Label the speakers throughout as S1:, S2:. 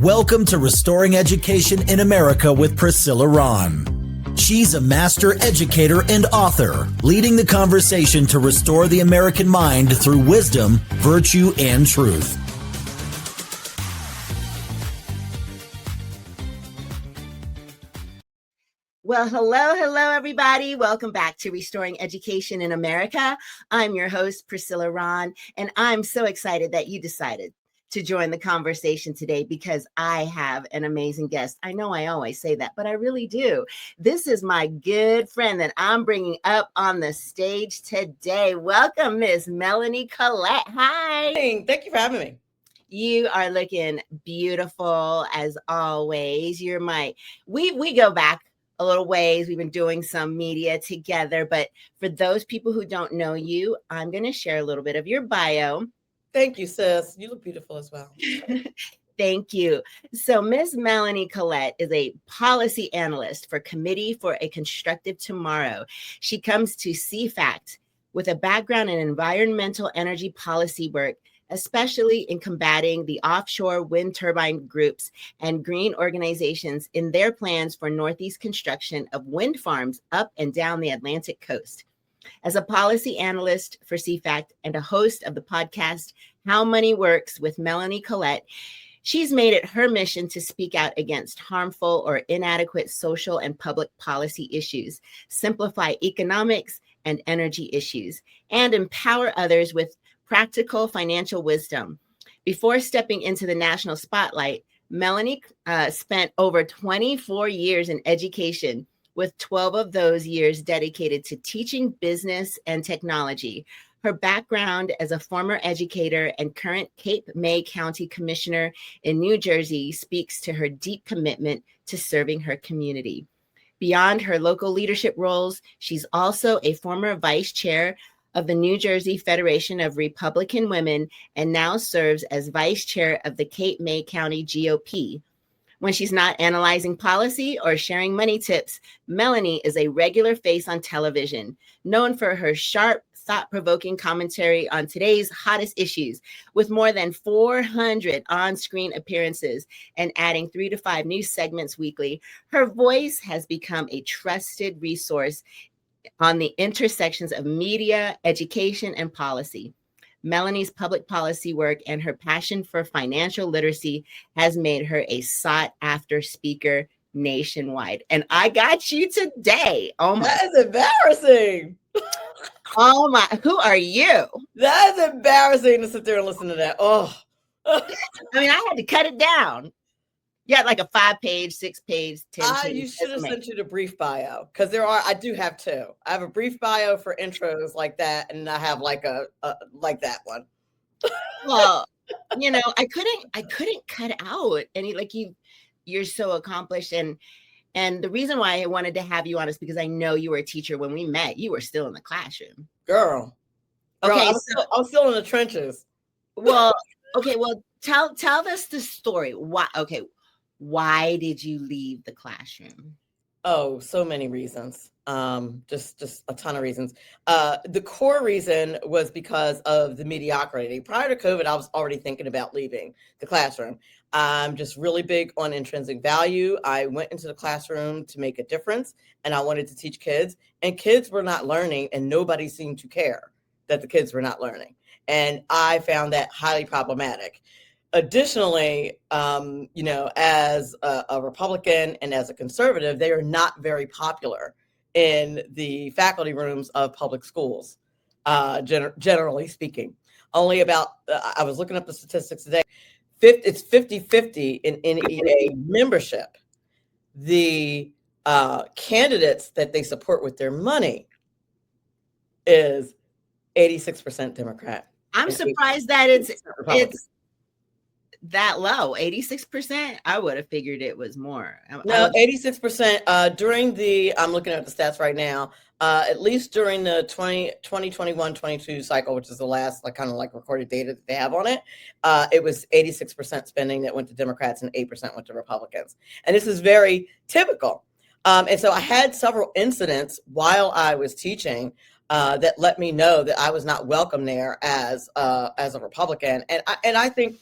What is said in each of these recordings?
S1: Welcome to Restoring Education in America with Priscilla Ron. She's a master educator and author, leading the conversation to restore the American mind through wisdom, virtue, and truth.
S2: Well, hello, everybody. Welcome back to Restoring Education in America. I'm your host, Priscilla Ron, and I'm so excited that you decided to join the conversation today because I have an amazing guest. I know I always say that, but I really do. This is my good friend that I'm bringing up on the stage today. Welcome, Miss Melanie Collette. Hi.
S3: Thank you for having me.
S2: You are looking beautiful as always. We go back a little ways. We've been doing some media together, but for those people who don't know you, I'm going to share a little bit of your bio.
S3: Thank you, sis. You look beautiful as well.
S2: Thank you. So Miss Melanie Collette is a policy analyst for Committee for a Constructive Tomorrow. She comes to CFACT with a background in environmental energy policy work, especially in combating the offshore wind turbine groups and green organizations in their plans for Northeast construction of wind farms up and down the Atlantic coast. As a policy analyst for CFACT and a host of the podcast, How Money Works with Melanie Collette, she's made it her mission to speak out against harmful or inadequate social and public policy issues, simplify economics and energy issues, and empower others with practical financial wisdom. Before stepping into the national spotlight, Melanie spent over 24 years in education, with 12 of those years dedicated to teaching business and technology. Her background as a former educator and current Cape May County Commissioner in New Jersey speaks to her deep commitment to serving her community. Beyond her local leadership roles, she's also a former vice chair of the New Jersey Federation of Republican Women and now serves as vice chair of the Cape May County GOP. When she's not analyzing policy or sharing money tips, Melanie is a regular face on television, known for her sharp, thought-provoking commentary on today's hottest issues, with more than 400 on-screen appearances and adding 3 to 5 new segments weekly. Her voice has become a trusted resource on the intersections of media, education, and policy. Melanie's public policy work and her passion for financial literacy has made her a sought-after speaker nationwide. And I got you today. Oh my!
S3: That is embarrassing.
S2: Oh my! Who are you?
S3: That is embarrassing to sit there and listen to that. Oh,
S2: I mean, I had to cut it down. You had like a 5-page, 6-page, 10-page.
S3: You should have sent you the brief bio because I do have two. I have a brief bio for intros like that, and I have like a like that one.
S2: Well, I couldn't cut out any, you're so accomplished. And the reason why I wanted to have you on is because I know you were a teacher when we met. You were still in the classroom.
S3: Girl,
S2: okay,
S3: I'm still in the trenches.
S2: Well, okay, well, tell us the story. Why did you leave the classroom?
S3: Oh, so many reasons. Just a ton of reasons. The core reason was because of the mediocrity. Prior to COVID, I was already thinking about leaving the classroom. I'm just really big on intrinsic value. I went into the classroom to make a difference, and I wanted to teach kids, and kids were not learning, and nobody seemed to care that the kids were not learning. And I found that highly problematic. Additionally, as a Republican and as a conservative, they are not very popular in the faculty rooms of public schools, generally speaking. Only about, I was looking up the statistics today, it's 50-50 in NEA membership. The candidates that they support with their money is 86% Democrat.
S2: I'm surprised that it's that low, 86%. I would have figured it was more.
S3: No, 86% during I'm looking at the stats right now, at least during the 2021-22 cycle, which is the last recorded data that they have on it, it was 86% spending that went to Democrats and 8% went to Republicans. And this is very typical. And so I had several incidents while I was teaching that let me know that I was not welcome there as a Republican. And I think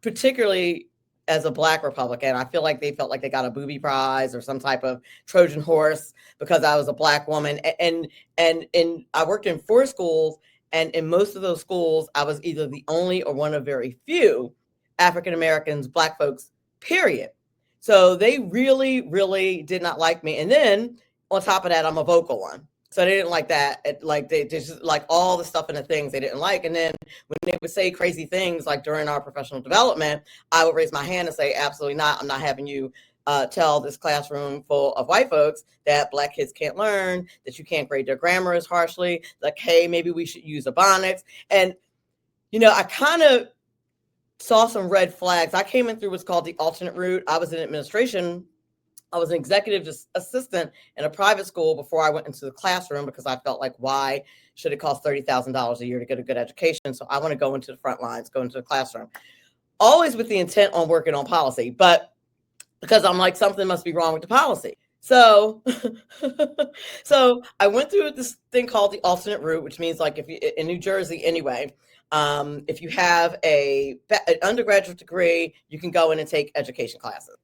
S3: particularly as a Black Republican. I feel like they felt like they got a booby prize or some type of Trojan horse because I was a Black woman. And I worked in 4 schools, and in most of those schools, I was either the only or one of very few African Americans, Black folks, period. So they really, really did not like me. And then on top of that, I'm a vocal one. So they didn't like that. They just like all the stuff and the things they didn't like. And then when they would say crazy things, like during our professional development, I would raise my hand and say, absolutely not. I'm not having you tell this classroom full of white folks that Black kids can't learn, that you can't grade their grammar as harshly. Like, hey, maybe we should use Ebonics. And, I kind of saw some red flags. I came in through what's called the alternate route. I was in administration. I was an executive assistant in a private school before I went into the classroom because I felt like, why should it cost $30,000 a year to get a good education? So I want to go into the front lines, go into the classroom, always with the intent on working on policy, but because I'm like, something must be wrong with the policy. So, so I went through this thing called the alternate route, which means like if you in New Jersey anyway, if you have an undergraduate degree, you can go in and take education classes.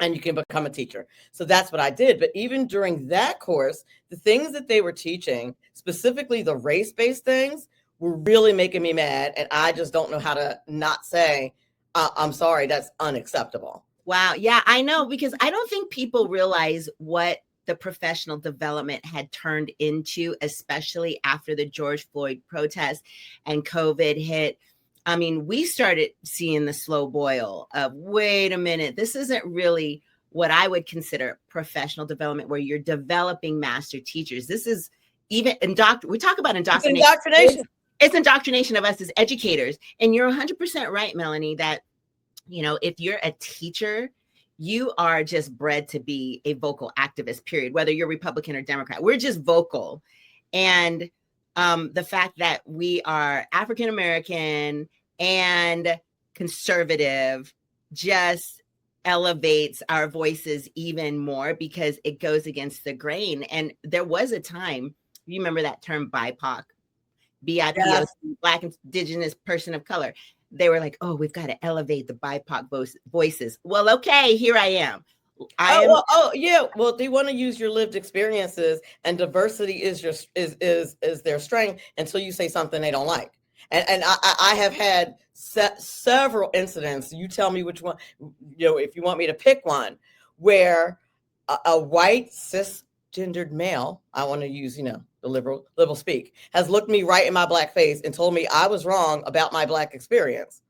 S3: And you can become a teacher. So that's what I did. But even during that course, the things that they were teaching, specifically the race-based things, were really making me mad. And I just don't know how to not say, I'm sorry, that's unacceptable.
S2: Wow. Yeah, I know, because I don't think people realize what the professional development had turned into, especially after the George Floyd protest and COVID hit. I mean, we started seeing the slow boil of, wait a minute, this isn't really what I would consider professional development, where you're developing master teachers. This is even we talk about indoctrination.
S3: It's indoctrination.
S2: It's indoctrination of us as educators. And you're 100% right, Melanie, that, if you're a teacher, you are just bred to be a vocal activist, period, whether you're Republican or Democrat. We're just vocal. And the fact that we are African American and conservative just elevates our voices even more because it goes against the grain. And there was a time, you remember that term BIPOC, BIPOC, yes. Black Indigenous Person of Color. They were like, oh, we've got to elevate the BIPOC voices. Well, okay, here I am.
S3: Well, they want to use your lived experiences, and diversity is their strength until you say something they don't like. And I have had several incidents. You tell me which one, if you want me to pick one, where a white cisgendered male, I want to use, the liberal speak, has looked me right in my Black face and told me I was wrong about my Black experience.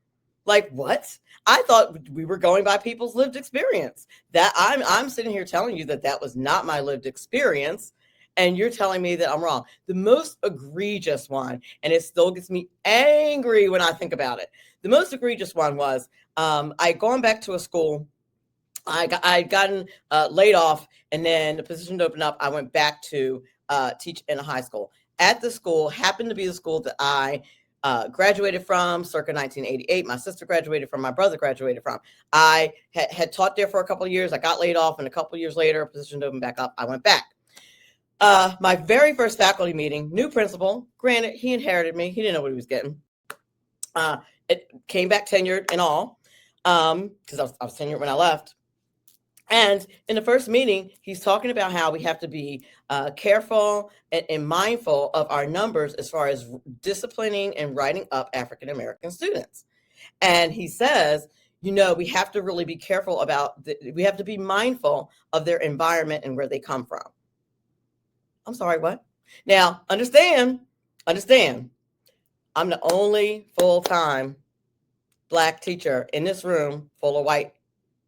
S3: Like, what? I thought we were going by people's lived experience. That I'm sitting here telling you that was not my lived experience, and you're telling me that I'm wrong. The most egregious one, and it still gets me angry when I think about it. The most egregious one was I'd gone back to a school. I'd gotten laid off, and then the position opened up. I went back to teach in a high school. At the school happened to be the school that I graduated from circa 1988. My sister graduated from, my brother graduated from. I had taught there for a couple of years. I got laid off, and a couple of years later, a position opened back up. I went back. My very first faculty meeting, new principal, granted, he inherited me. He didn't know what he was getting. It came back tenured and all, because I was tenured when I left. And in the first meeting, he's talking about how we have to be careful and mindful of our numbers as far as disciplining and writing up African-American students. And he says, we have to really be careful we have to be mindful of their environment and where they come from. I'm sorry, what? Now, understand, I'm the only full-time Black teacher in this room full of white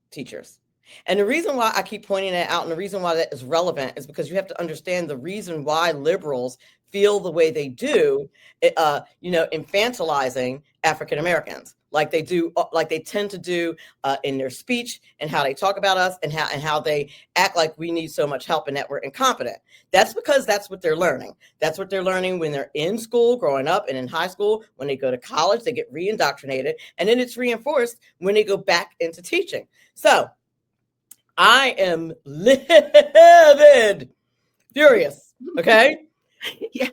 S3: teachers. And the reason why I keep pointing that out, and the reason why that is relevant, is because you have to understand the reason why liberals feel the way they do, infantilizing African Americans, like they do, like they tend to do in their speech and how they talk about us and how they act like we need so much help and that we're incompetent. That's because that's what they're learning. That's what they're learning when they're in school, growing up, and in high school. When they go to college, they get re-indoctrinated, and then it's reinforced when they go back into teaching. So I am livid, furious. Okay,
S2: yeah,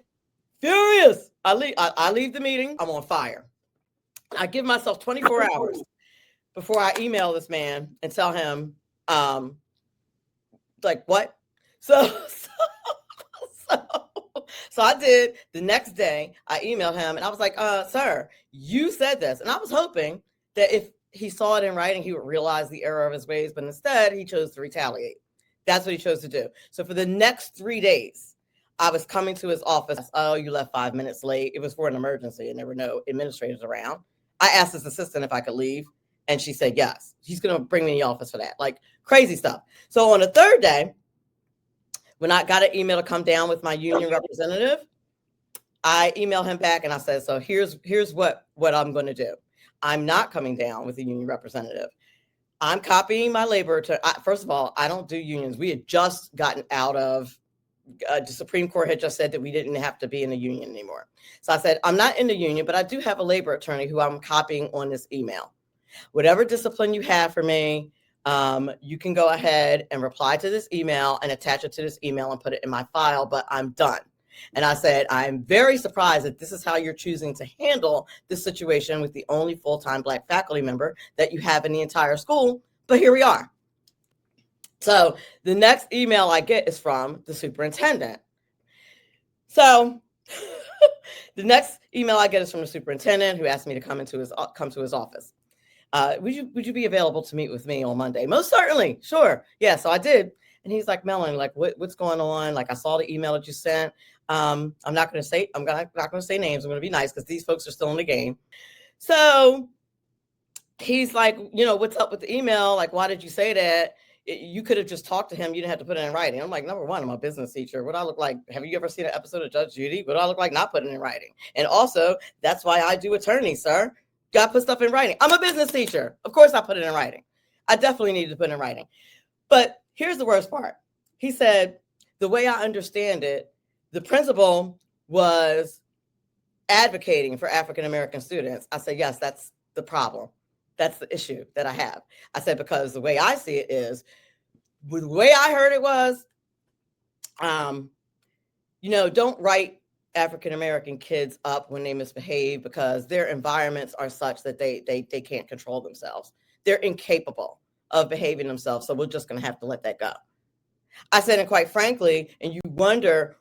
S3: furious. I leave the meeting. I'm on fire. I give myself 24 hours. before I email this man and tell him, like, what? So I did. The next day, I emailed him and I was like, sir, you said this. And I was hoping that if he saw it in writing, he would realize the error of his ways. But instead, he chose to retaliate. That's what he chose to do. So for the next 3 days, I was coming to his office. Oh, you left 5 minutes late. It was for an emergency and there were no administrators around. I asked his assistant if I could leave. And she said, yes, he's going to bring me in the office for that. Like crazy stuff. So on the third day, when I got an email to come down with my union representative, I emailed him back and I said, so here's what I'm going to do. I'm not coming down with the union representative. I'm copying my labor attorney. First of all, I don't do unions. We had just gotten out of, the Supreme Court had just said that we didn't have to be in a union anymore. So I said, I'm not in the union, but I do have a labor attorney who I'm copying on this email. Whatever discipline you have for me, you can go ahead and reply to this email and attach it to this email and put it in my file, but I'm done. And I said, I'm very surprised that this is how you're choosing to handle this situation with the only full-time Black faculty member that you have in the entire school, but here we are. So the next email I get is from the superintendent. So the next email I get is from the superintendent who asked me to come to his office. Would you be available to meet with me on Monday? Most certainly. Sure. Yeah. So I did. And he's like, Melanie, like what's going on? Like I saw the email that you sent. I'm not going to say names. I'm going to be nice because these folks are still in the game. So he's like, what's up with the email? Like, why did you say that? You could have just talked to him. You didn't have to put it in writing. I'm like, number one, I'm a business teacher. What do I look like? Have you ever seen an episode of Judge Judy? What do I look like not putting it in writing? And also, that's why I do attorney, sir. Got to put stuff in writing. I'm a business teacher. Of course I put it in writing. I definitely needed to put it in writing. But here's the worst part. He said, the way I understand it, the principal was advocating for African-American students. I said, yes, that's the problem. That's the issue that I have. I said, because the way I see it is, the way I heard it was, don't write African-American kids up when they misbehave because their environments are such that they can't control themselves. They're incapable of behaving themselves. So we're just going to have to let that go. I said, and quite frankly, and you wonder,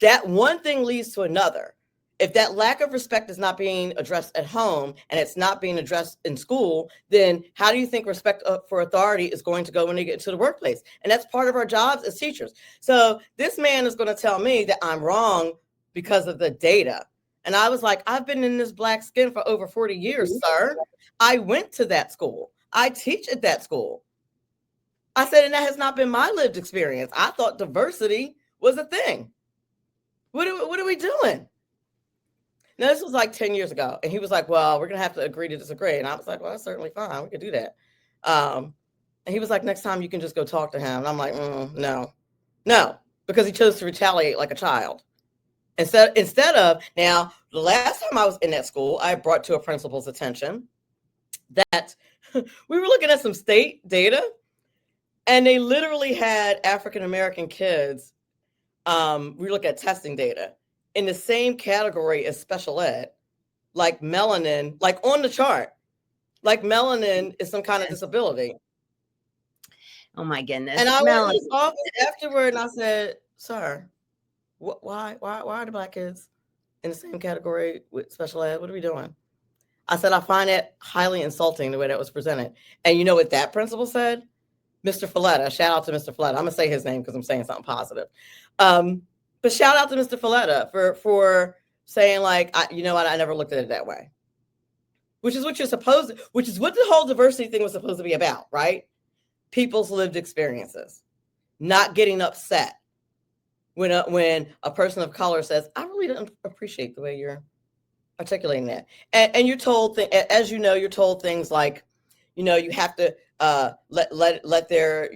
S3: that one thing leads to another. If that lack of respect is not being addressed at home and it's not being addressed in school, then how do you think respect for authority is going to go when they get into the workplace? And that's part of our jobs as teachers. So this man is going to tell me that I'm wrong because of the data. And I was like, I've been in this Black skin for over 40 years, sir. I went to that school. I teach at that school. I said, and that has not been my lived experience. I thought diversity was a thing. What are we doing? Now, this was like 10 years ago. And he was like, well, we're going to have to agree to disagree. And I was like, well, that's certainly fine. We could do that. And he was like, next time you can just go talk to him. And I'm like, no, because he chose to retaliate like a child. Instead of, now, the last time I was in that school, I brought to a principal's attention that we were looking at some state data and they literally had African-American kids. We look at testing data in the same category as special ed, like melanin, like on the chart, like melanin is some kind of disability.
S2: Oh my goodness.
S3: And I went to his office afterward and I said, sir, why are the Black kids in the same category with special ed? What are we doing? I said, I find it highly insulting the way that was presented. And you know what that principal said? Mr. Folletta, shout out to Mr. Folletta. I'm gonna say his name because I'm saying something positive. But shout out to Mr. Folletta for saying like, I never looked at it that way. Which is what the whole diversity thing was supposed to be about, right? People's lived experiences, not getting upset when a person of color says, I really don't appreciate the way you're articulating that. And you're told, as you know, you're told things like, you have to let their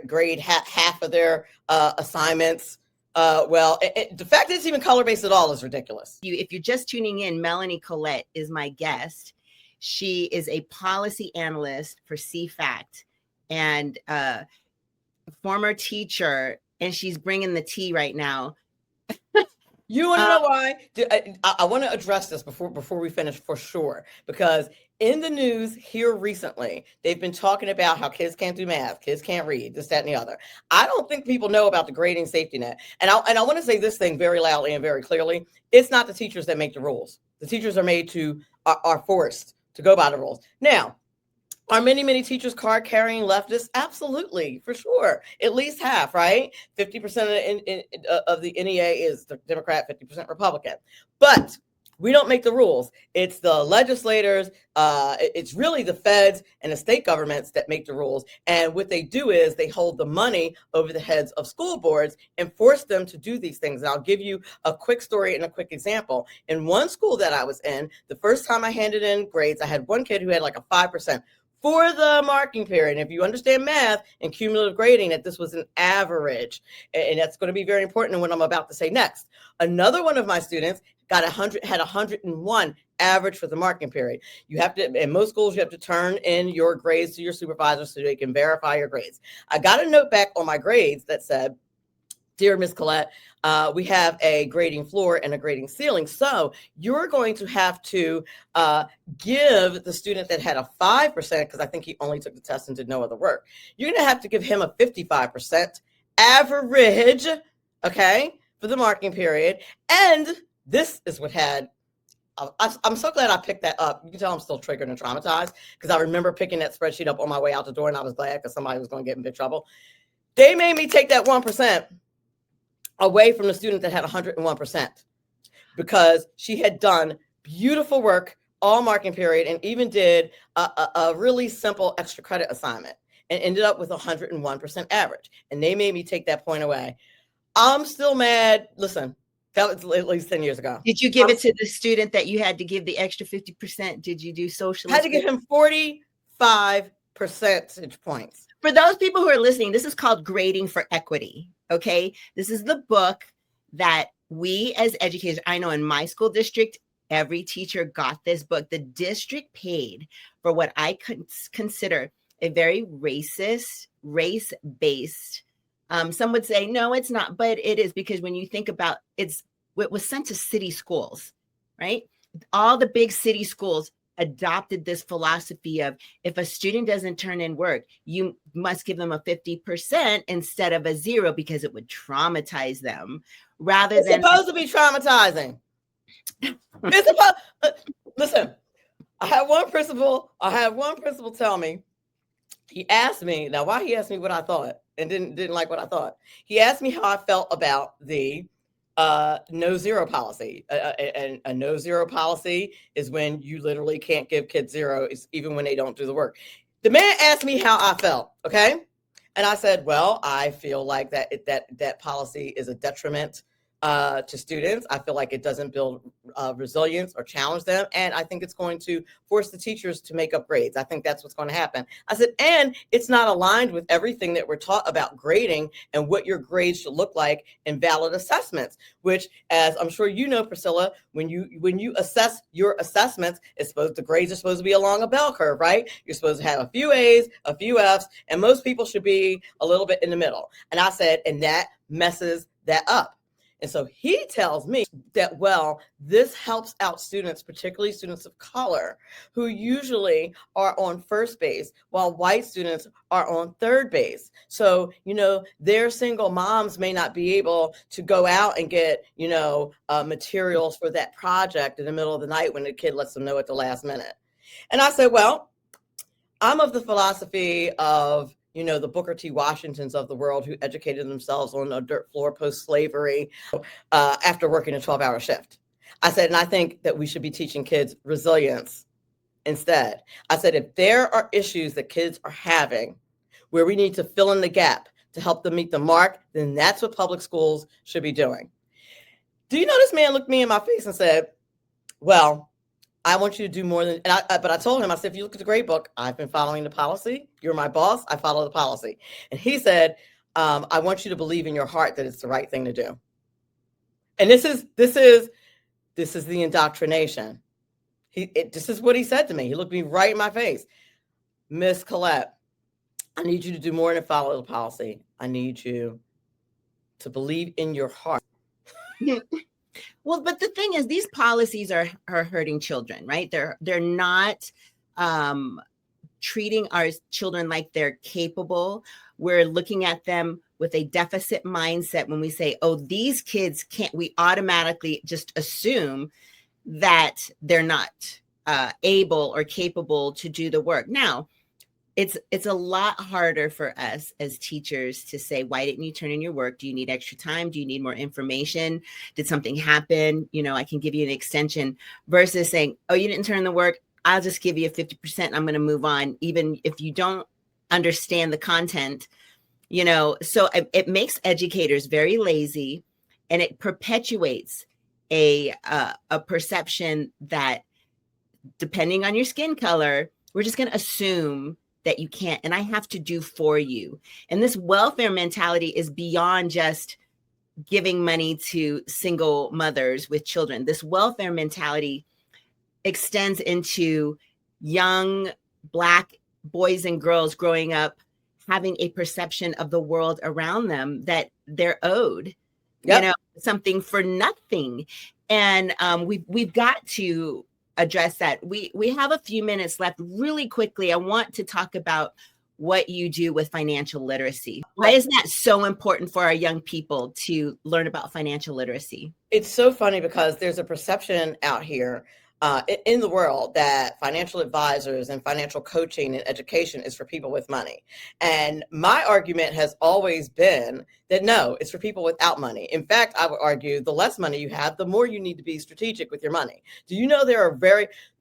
S3: grade half of their assignments. The fact that it's even color-based at all is ridiculous.
S2: If you're just tuning in, Melanie Collette is my guest. She is a policy analyst for CFACT and former teacher, and she's bringing the tea right now.
S3: You want to know why? I want to address this before we finish for sure, because in the news here recently, they've been talking about how kids can't do math, kids can't read, this, that, and the other. I don't think people know about the grading safety net. And I want to say this thing very loudly and very clearly. It's not the teachers that make the rules. The teachers are forced to go by the rules. Now, are many teachers card carrying leftists? Absolutely, for sure. At least half, right? 50% of the NEA is the Democrat, 50% Republican. But we don't make the rules. It's the legislators. It's really the feds and the state governments that make the rules. And what they do is they hold the money over the heads of school boards and force them to do these things. And I'll give you a quick story and a quick example. In one school that I was in, the first time I handed in grades, I had one kid who had like a 5%. For the marking period. And if you understand math and cumulative grading, that this was an average. And that's going to be very important in what I'm about to say next. Another one of my students had 101 average for the marking period. You have to, in most schools, you have to turn in your grades to your supervisor so they can verify your grades. I got a note back on my grades that said, "Dear Ms. Collette, we have a grading floor and a grading ceiling. So you're going to have to give the student that had a 5%, because I think he only took the test and did no other work. You're going to have to give him a 55% average, okay, for the marking period." And this is what had, I'm so glad I picked that up. You can tell I'm still triggered and traumatized, because I remember picking that spreadsheet up on my way out the door, and I was glad because somebody was going to get in big trouble. They made me take that 1% away from the student that had 101%, because she had done beautiful work all marking period and even did a really simple extra credit assignment and ended up with 101% average. And they made me take that point away. I'm still mad. Listen, that was at least 10 years ago.
S2: Did you give it to the student that you had to give the extra 50%? Did you do social?
S3: I had to give him 45 percentage points.
S2: For those people who are listening, this is called Grading for Equity. Okay. This is the book that we as educators, I know in my school district, every teacher got this book. The district paid for what I could consider a very racist, race-based. Some would say, no, it's not, but it is, because when you think about it was sent to city schools, right? All the big city schools adopted this philosophy of, if a student doesn't turn in work, you must give them a 50% instead of a 0, because it would traumatize them rather than.
S3: It's supposed to be traumatizing. Listen, I had one principal tell me, he asked me, now why he asked me what I thought and didn't like what I thought. He asked me how I felt about the no zero policy. And a no zero policy is when you literally can't give kids 0, even when they don't do the work. The man asked me how I felt, okay? And I said, well, I feel like that policy is a detriment to students. I feel like it doesn't build resilience or challenge them. And I think it's going to force the teachers to make up grades. I think that's what's going to happen. I said, and it's not aligned with everything that we're taught about grading and what your grades should look like in valid assessments, which, as I'm sure you know, Priscilla, when you assess your assessments, the grades are supposed to be along a bell curve, right? You're supposed to have a few A's, a few F's, and most people should be a little bit in the middle. And I said, and that messes that up. And so he tells me that, well, this helps out students, particularly students of color, who usually are on first base, while white students are on third base. So, their single moms may not be able to go out and get, materials for that project in the middle of the night when the kid lets them know at the last minute. And I said, well, I'm of the philosophy of, the Booker T. Washingtons of the world, who educated themselves on a dirt floor post-slavery after working a 12-hour shift. I said, and I think that we should be teaching kids resilience instead. I said, if there are issues that kids are having where we need to fill in the gap to help them meet the mark, then that's what public schools should be doing. Do you know this man looked me in my face and said, well, I want you to do more than, but I told him, I said, if you look at the grade book, I've been following the policy. You're my boss. I follow the policy. And he said, I want you to believe in your heart that it's the right thing to do. And this is the indoctrination. This is what he said to me. He looked me right in my face. Miss Collette, I need you to do more than follow the policy. I need you to believe in your heart
S2: Well, but the thing is, these policies are hurting children, right? They're not treating our children like they're capable. We're looking at them with a deficit mindset when we say, oh, these kids can't, we automatically just assume that they're not able or capable to do the work. Now, it's a lot harder for us as teachers to say, why didn't you turn in your work? Do you need extra time? Do you need more information? Did something happen? You know, I can give you an extension, versus saying, oh, you didn't turn in the work, I'll just give you a 50% and I'm going to move on, even if you don't understand the content, you know. So it makes educators very lazy, and it perpetuates a perception that, depending on your skin color, we're just going to assume that you can't, and I have to do for you. And this welfare mentality is beyond just giving money to single mothers with children. This welfare mentality extends into young Black boys and girls growing up having a perception of the world around them that they're owed, you know, something for nothing. And we've got to address that. We have a few minutes left. Really quickly, I want to talk about what you do with financial literacy. Why is that so important for our young people to learn about financial literacy?
S3: It's so funny because there's a perception out here in the world that financial advisors and financial coaching and education is for people with money. And my argument has always been that no, it's for people without money. In fact, I would argue the less money you have, the more you need to be strategic with your money. Do you know there are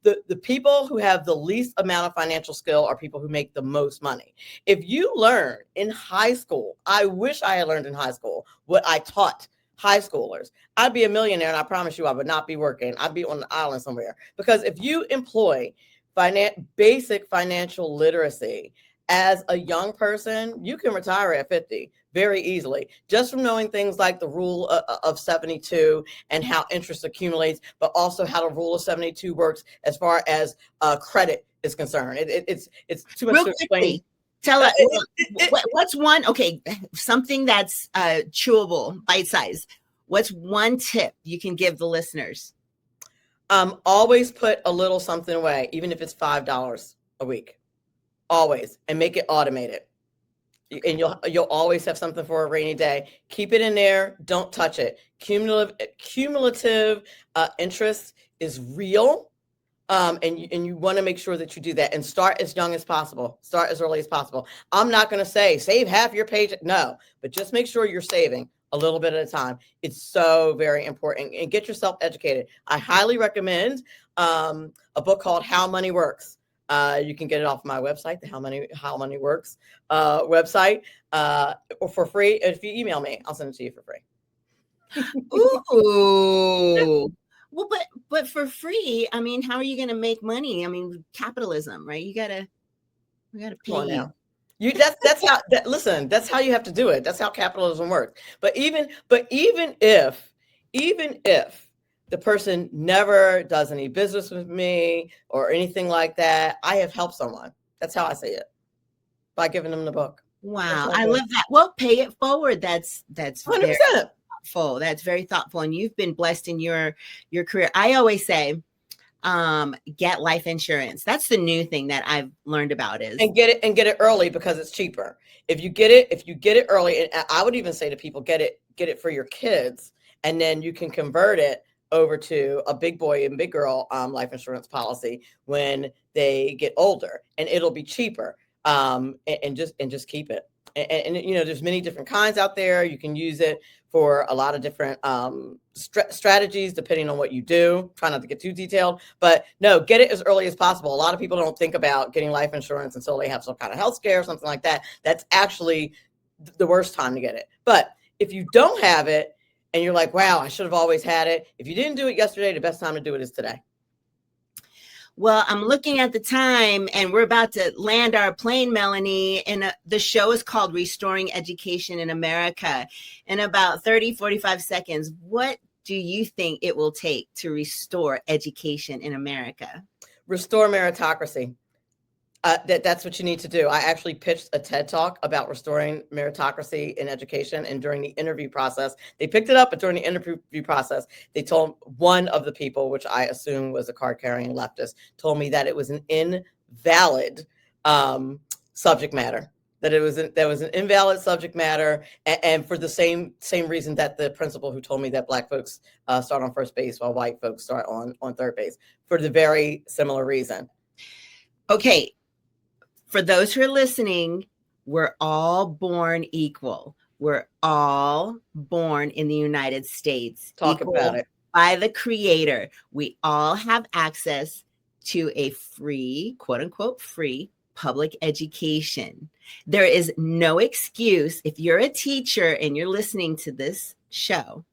S3: the people who have the least amount of financial skill are people who make the most money. If you learn in high school, I wish I had learned in high school what I taught high schoolers, I'd be a millionaire, and I promise you I would not be working. I'd be on the island somewhere. Because if you employ basic financial literacy as a young person, you can retire at 50 very easily, just from knowing things like the rule of 72 and how interest accumulates, but also how the rule of 72 works as far as credit is concerned. It's too much to explain.
S2: Tell us what's one, okay, something that's chewable, bite-sized. What's one tip you can give the listeners?
S3: Always put a little something away, even if it's $5 a week. Always, and make it automated. And you'll always have something for a rainy day. Keep it in there. Don't touch it. Cumulative interest is real. And you want to make sure that you do that, and start as young as possible. Start as early as possible. I'm not going to say save half your paycheck. No, but just make sure you're saving a little bit at a time. It's so very important, and get yourself educated. I highly recommend a book called How Money Works. You can get it off my website, the How Money Works website, or for free. If you email me, I'll send it to you for free.
S2: Ooh. Well, but for free, I mean, how are you going to make money? I mean, capitalism, right? We gotta pay you.
S3: Listen, that's how you have to do it. That's how capitalism works. But even if the person never does any business with me or anything like that, I have helped someone. That's how I see it, by giving them the book.
S2: Wow, I love that. Well, pay it forward. That's
S3: 100%.
S2: Thoughtful. That's very thoughtful, and you've been blessed in your career. I always say, get life insurance. That's the new thing that I've learned about and
S3: get it early, because it's cheaper. If you get it early, and I would even say to people, get it for your kids, and then you can convert it over to a big boy and big girl life insurance policy when they get older, and it'll be cheaper. And just keep it. And you know, there's many different kinds out there. You can use it for a lot of different strategies, depending on what you do. Try not to get too detailed, but no, get it as early as possible. A lot of people don't think about getting life insurance until they have some kind of health scare or something like that. That's actually the worst time to get it. But if you don't have it and you're like, wow, I should have always had it. If you didn't do it yesterday, the best time to do it is today.
S2: Well, I'm looking at the time, and we're about to land our plane, Melanie. And the show is called Restoring Education in America. In about 45 seconds, what do you think it will take to restore education in America?
S3: Restore meritocracy. That's what you need to do. I actually pitched a TED Talk about restoring meritocracy in education. And during the interview process, they picked it up, but during the interview process, they told one of the people, which I assume was a card-carrying leftist, told me that it was an invalid subject matter. That was an invalid subject matter, and for the same reason that the principal who told me that black folks start on first base while white folks start on third base, for the very similar reason.
S2: Okay. For those who are listening, we're all born equal. We're all born in the United States.
S3: Talk about it.
S2: By the Creator. We all have access to a free, quote unquote, free public education. There is no excuse. If you're a teacher and you're listening to this show,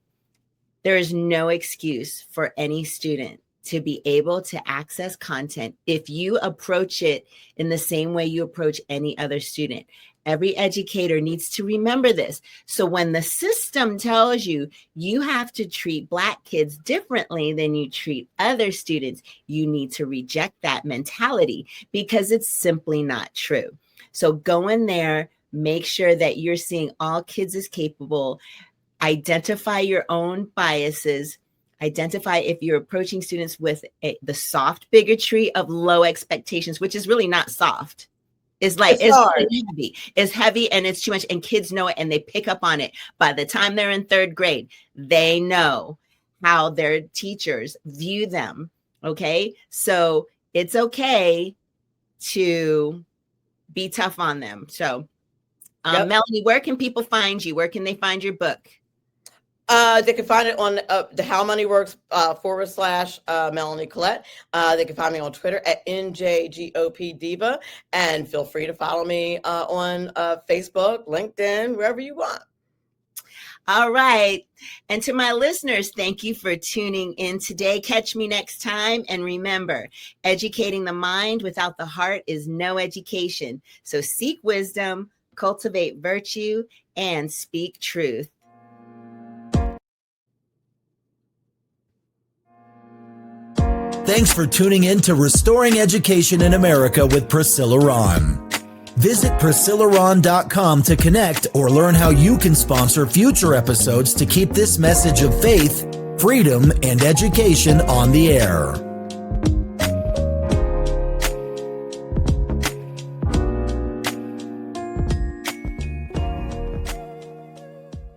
S2: there is no excuse for any student to be able to access content if you approach it in the same way you approach any other student. Every educator needs to remember this. So when the system tells you you have to treat Black kids differently than you treat other students, you need to reject that mentality because it's simply not true. So go in there, make sure that you're seeing all kids as capable, identify your own biases, identify if you're approaching students with the soft bigotry of low expectations, which is really not soft. It's like, it's heavy. It's heavy and it's too much, and kids know it and they pick up on it. By the time they're in third grade, they know how their teachers view them. Okay. So it's okay to be tough on them. So Melanie, where can people find you? Where can they find your book?
S3: They can find it on the How Money Works / Melanie Collette. They can find me on Twitter at NJGOP Diva, and feel free to follow me on Facebook, LinkedIn, wherever you want.
S2: All right. And to my listeners, thank you for tuning in today. Catch me next time. And remember, educating the mind without the heart is no education. So seek wisdom, cultivate virtue, and speak truth.
S1: Thanks for tuning in to Restoring Education in America with Priscilla Ron. Visit PriscillaRon.com to connect or learn how you can sponsor future episodes to keep this message of faith, freedom, and education on the air.